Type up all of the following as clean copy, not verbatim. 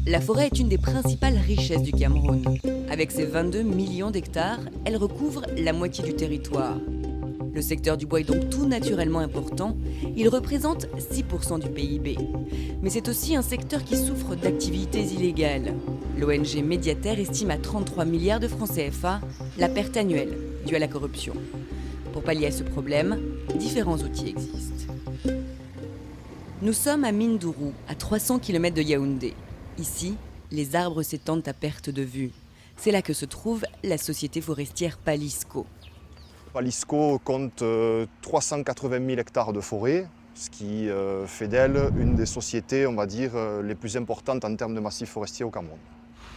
La forêt est une des principales richesses du Cameroun. Avec ses 22 millions d'hectares, elle recouvre la moitié du territoire. Le secteur du bois est donc tout naturellement important. Il représente 6% du PIB. Mais c'est aussi un secteur qui souffre d'activités illégales. L'ONG Médiateur estime à 33 milliards de francs CFA la perte annuelle due à la corruption. Pour pallier à ce problème, différents outils existent. Nous sommes à Mindourou, à 300 km de Yaoundé. Ici, les arbres s'étendent à perte de vue. C'est là que se trouve la société forestière Palisco. Palisco compte 380 000 hectares de forêt, ce qui fait d'elle une des sociétés, on va dire, les plus importantes en termes de massif forestier au Cameroun.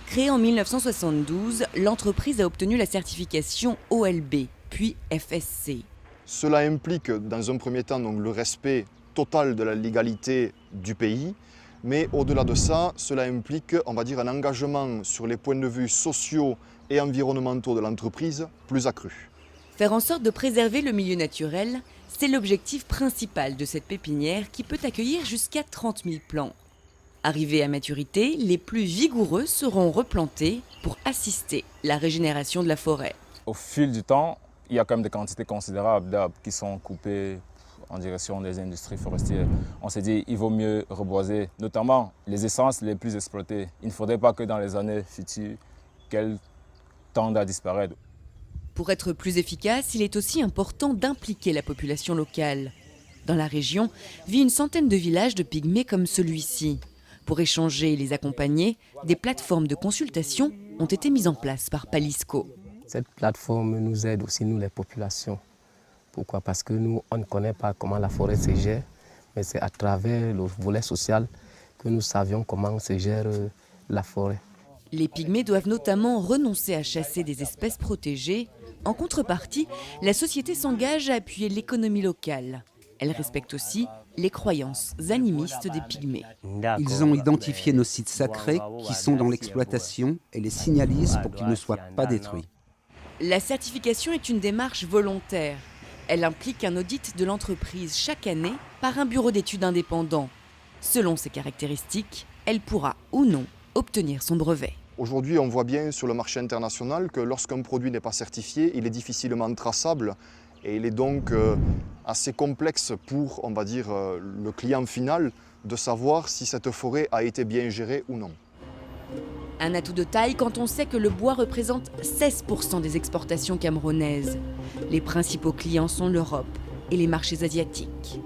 Créée en 1972, l'entreprise a obtenu la certification OLB, puis FSC. Cela implique dans un premier temps donc, le respect total de la légalité du pays, mais au-delà de ça, cela implique, on va dire, un engagement sur les points de vue sociaux et environnementaux de l'entreprise plus accru. Faire en sorte de préserver le milieu naturel, c'est l'objectif principal de cette pépinière qui peut accueillir jusqu'à 30 000 plants. Arrivés à maturité, les plus vigoureux seront replantés pour assister la régénération de la forêt. Au fil du temps, il y a quand même des quantités considérables d'arbres qui sont coupés en direction des industries forestières. On s'est dit qu'il vaut mieux reboiser, notamment les essences les plus exploitées. Il ne faudrait pas que dans les années futures, qu'elles tendent à disparaître. Pour être plus efficace, il est aussi important d'impliquer la population locale. Dans la région, vit une centaine de villages de pygmées comme celui-ci. Pour échanger et les accompagner, des plateformes de consultation ont été mises en place par Palisco. Cette plateforme nous aide aussi, nous, les populations. Pourquoi? Parce que nous, on ne connaît pas comment la forêt se gère, mais c'est à travers le volet social que nous savions comment se gère la forêt. Les pygmées doivent notamment renoncer à chasser des espèces protégées. En contrepartie, la société s'engage à appuyer l'économie locale. Elle respecte aussi les croyances animistes des pygmées. Ils ont identifié nos sites sacrés qui sont dans l'exploitation et les signalisent pour qu'ils ne soient pas détruits. La certification est une démarche volontaire. Elle implique un audit de l'entreprise chaque année par un bureau d'études indépendant. Selon ses caractéristiques, elle pourra ou non obtenir son brevet. Aujourd'hui, on voit bien sur le marché international que lorsqu'un produit n'est pas certifié, il est difficilement traçable et il est donc assez complexe pour, on va dire, le client final de savoir si cette forêt a été bien gérée ou non. Un atout de taille quand on sait que le bois représente 16% des exportations camerounaises. Les principaux clients sont l'Europe et les marchés asiatiques.